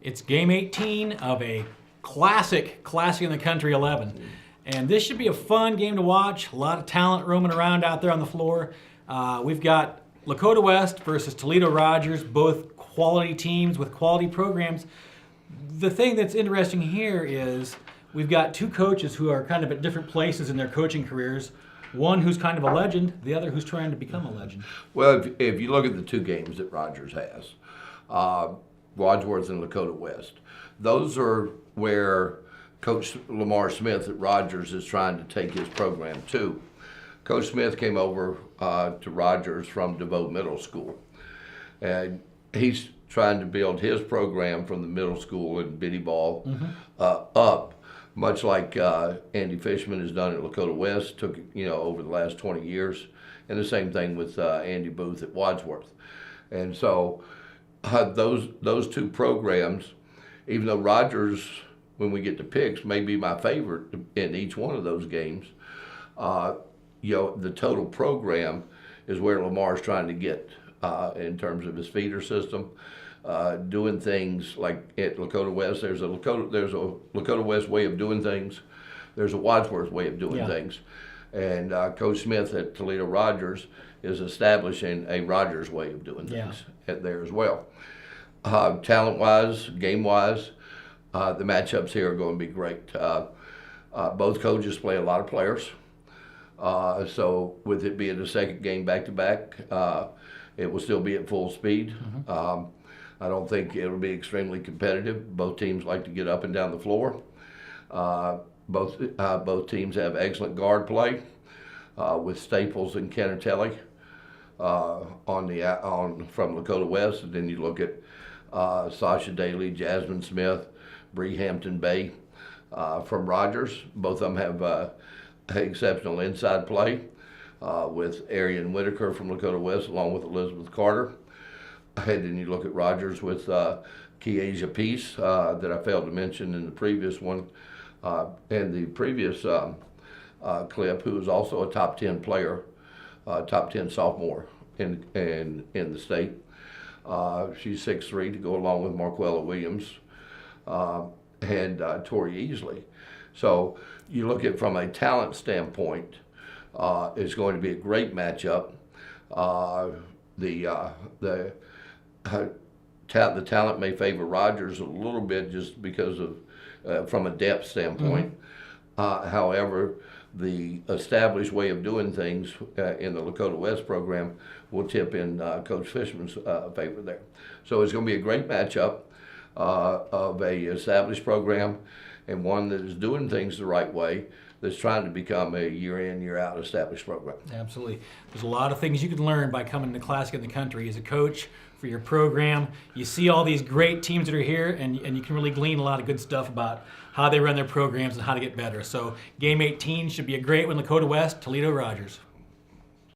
It's game 18 of a classic in the country 11. And this should be a fun game to watch. A lot of talent roaming around out there on the floor. We've got Lakota West versus Toledo Rogers, both quality teams with quality programs. The thing that's interesting here is we've got two coaches who are kind of at different places in their coaching careers. One who's kind of a legend, the other who's trying to become a legend. Well, if you look at the two games that Rogers has, Wadsworth and Lakota West, those are where Coach Lamar Smith at Rogers is trying to take his program to. Coach Smith came over to Rogers from DeVoe Middle School, and he's trying to build his program from the middle school and Biddy Ball up, much like Andy Fishman has done at Lakota West, took over the last 20 years, and the same thing with Andy Booth at Wadsworth. And so those two programs, even though Rogers, when we get to picks, may be my favorite in each one of those games, the total program is where Lamar's trying to get in terms of his feeder system, doing things like at Lakota West. There's a Lakota West way of doing things. There's a Wadsworth way of doing things. And Coach Smith at Toledo Rogers is establishing a Rogers way of doing things at there as well. Talent-wise, game-wise, the matchups here are going to be great. Both coaches play a lot of players. So with it being the second game back-to-back, it will still be at full speed. I don't think it'll be extremely competitive. Both teams like to get up and down the floor. Both teams have excellent guard play with Staples and Kennertelli from Lakota West, and then you look at Sasha Daly, Jasmine Smith, Bree Hampton Bay from Rogers. Both of them have exceptional inside play with Arian Whitaker from Lakota West along with Elizabeth Carter. And then you look at Rogers with Kiesha Peace that I failed to mention in the previous one, and the previous clip, who is also a top 10 player, top 10 sophomore in the state. She's 6'3" to go along with Marquella Williams and Tori Easley. So you look at from a talent standpoint, it's going to be a great matchup. The talent may favor Rogers a little bit just because of from a depth standpoint. However, the established way of doing things in the Lakota West program will tip in Coach Fishman's favor there. So it's going to be a great matchup of a established program and one that is doing things the right way, that's trying to become a year-in, year-out established program. Absolutely. There's a lot of things you can learn by coming to Classic in the Country as a coach for your program. You see all these great teams that are here, and you can really glean a lot of good stuff about how they run their programs and how to get better. So game 18 should be a great one. Lakota West, Toledo Rogers.